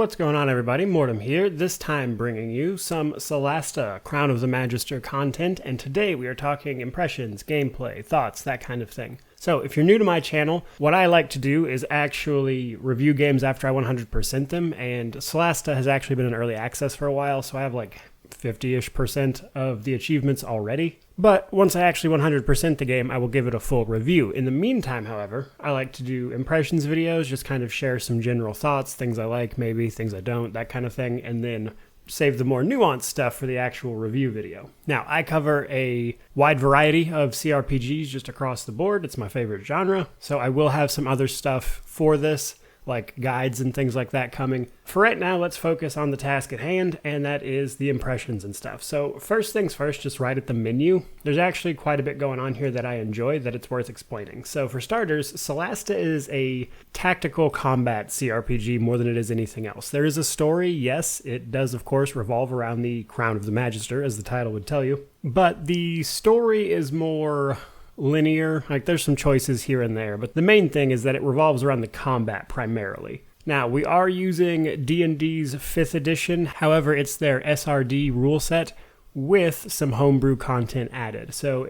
What's going on, everybody? Mortem here, this time bringing you some Solasta, Crown of the Magister content, and today we are talking impressions, gameplay, thoughts, that kind of thing. So, if you're new to my channel, what I like to do is actually review games after I 100% them, and Solasta has actually been in early access for a while, so I have like 50-ish% of the achievements already. But once I actually 100% the game, I will give it a full review. In the meantime, however, I like to do impressions videos, just kind of share some general thoughts, things I like, maybe, things I don't, that kind of thing, and then save the more nuanced stuff for the actual review video. Now, I cover a wide variety of CRPGs just across the board. It's my favorite genre, so I will have some other stuff for this, like guides and things like that coming. For right now, let's focus on the task at hand, and that is the impressions and stuff. So first things first, just right at the menu, there's actually quite a bit going on here that I enjoy that it's worth explaining. So for starters, Solasta is a tactical combat CRPG more than it is anything else. There is a story, yes, it does of course revolve around the Crown of the Magister, as the title would tell you, but the story is more linear. Like, there's some choices here and there, but the main thing is that it revolves around the combat primarily. Now, we are using D&D's 5th edition, however, it's their SRD rule set with some homebrew content added. So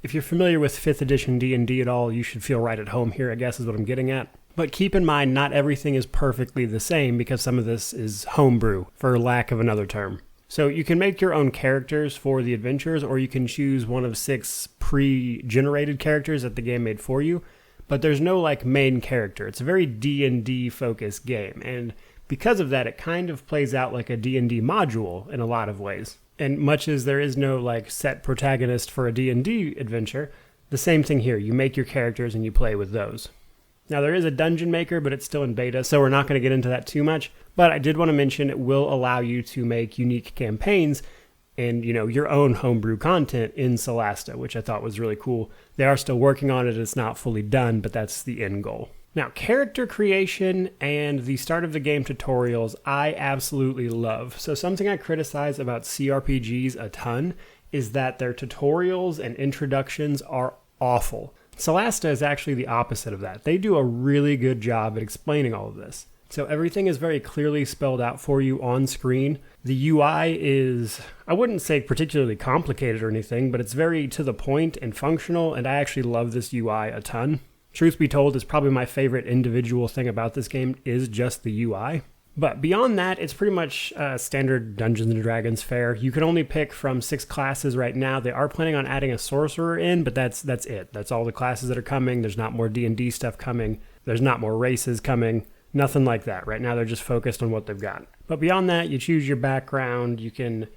if you're familiar with 5th edition D&D at all, you should feel right at home here, I guess is what I'm getting at. But keep in mind, not everything is perfectly the same because some of this is homebrew, for lack of another term. So you can make your own characters for the adventures, or you can choose one of 6 pre-generated characters that the game made for you, but there's no like main character. It's a very D&D focused game, and because of that, it kind of plays out like a D&D module in a lot of ways. And much as there is no like set protagonist for a D&D adventure, the same thing here. You make your characters and you play with those. Now, there is a dungeon maker, but it's still in beta, so we're not going to get into that too much. But I did want to mention it will allow you to make unique campaigns and, your own homebrew content in Solasta, which I thought was really cool. They are still working on it. It's not fully done, but that's the end goal. Now, character creation and the start of the game tutorials, I absolutely love. So something I criticize about CRPGs a ton is that their tutorials and introductions are awful. Solasta is actually the opposite of that. They do a really good job at explaining all of this. So everything is very clearly spelled out for you on screen. The UI is, I wouldn't say particularly complicated or anything, but it's very to the point and functional, and I actually love this UI a ton. Truth be told, it's probably my favorite individual thing about this game is just the UI. But beyond that, it's pretty much standard Dungeons & Dragons fare. You can only pick from 6 classes right now. They are planning on adding a sorcerer in, but that's it. That's all the classes that are coming. There's not more D&D stuff coming. There's not more races coming. Nothing like that. Right now, they're just focused on what they've got. But beyond that, you choose your background. You can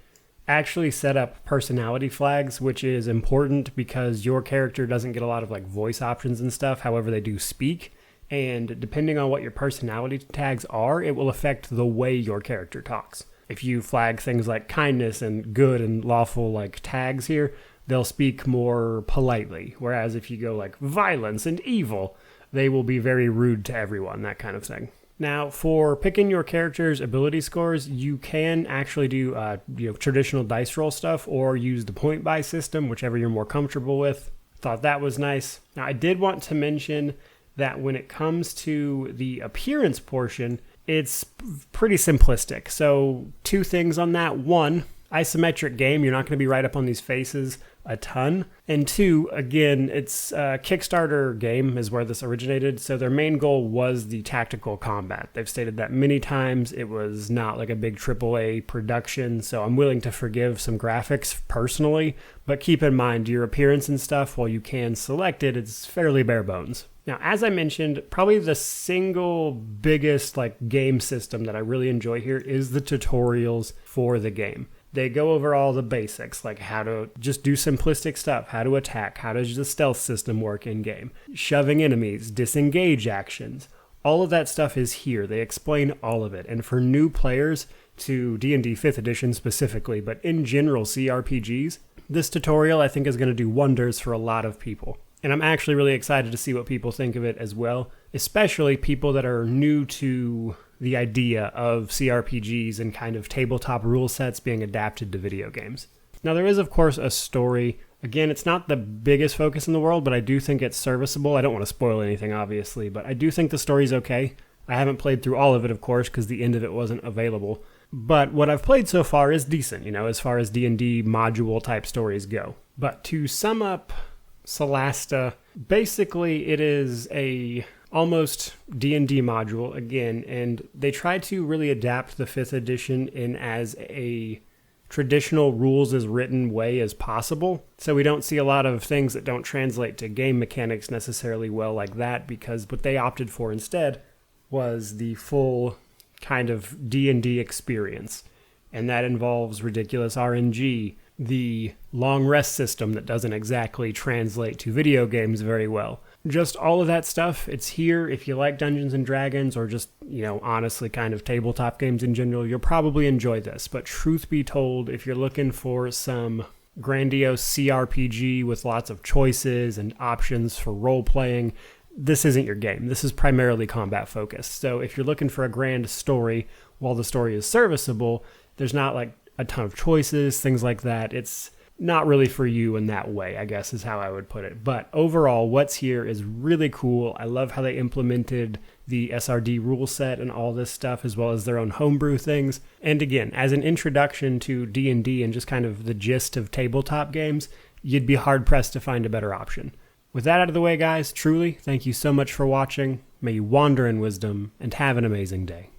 actually set up personality flags, which is important because your character doesn't get a lot of like voice options and stuff. However, they do speak. And depending on what your personality tags are, it will affect the way your character talks. If you flag things like kindness and good and lawful like tags here, they'll speak more politely. Whereas if you go like violence and evil, they will be very rude to everyone, that kind of thing. Now, for picking your character's ability scores, you can actually do traditional dice roll stuff or use the point buy system, whichever you're more comfortable with. Thought that was nice. Now, I did want to mention that when it comes to the appearance portion, it's pretty simplistic. So 2 things on that. 1, isometric game, you're not going to be right up on these faces a ton. And 2, again, it's a Kickstarter game is where this originated. So their main goal was the tactical combat. They've stated that many times. It was not like a big AAA production. So I'm willing to forgive some graphics personally, but keep in mind your appearance and stuff, while you can select it, it's fairly bare bones. Now, as I mentioned, probably the single biggest game system that I really enjoy here is the tutorials for the game. They go over all the basics, like how to just do simplistic stuff, how to attack, how does the stealth system work in-game, shoving enemies, disengage actions. All of that stuff is here. They explain all of it. And for new players to D&D 5th edition specifically, but in general CRPGs, this tutorial I think is going to do wonders for a lot of people. And I'm actually really excited to see what people think of it as well, especially people that are new to the idea of CRPGs and kind of tabletop rule sets being adapted to video games. Now, there is, of course, a story. Again, it's not the biggest focus in the world, but I do think it's serviceable. I don't want to spoil anything, obviously, but I do think the story's okay. I haven't played through all of it, of course, because the end of it wasn't available. But what I've played so far is decent, as far as D&D module type stories go. But to sum up Solasta, basically it is a almost D&D module again, and they try to really adapt the 5th edition in as a traditional rules as written way as possible. So we don't see a lot of things that don't translate to game mechanics necessarily well like that, because what they opted for instead was the full kind of D&D experience. And that involves ridiculous RNG, the long rest system that doesn't exactly translate to video games very well. Just all of that stuff, it's here. If you like Dungeons & Dragons or just, honestly kind of tabletop games in general, you'll probably enjoy this. But truth be told, if you're looking for some grandiose CRPG with lots of choices and options for role-playing, this isn't your game. This is primarily combat focused. So if you're looking for a grand story, while the story is serviceable, there's not like a ton of choices, things like that. It's not really for you in that way, I guess is how I would put it. But overall, what's here is really cool. I love how they implemented the SRD rule set and all this stuff, as well as their own homebrew things. And again, as an introduction to D&D and just kind of the gist of tabletop games, you'd be hard-pressed to find a better option. With that out of the way, guys, truly, thank you so much for watching. May you wander in wisdom and have an amazing day.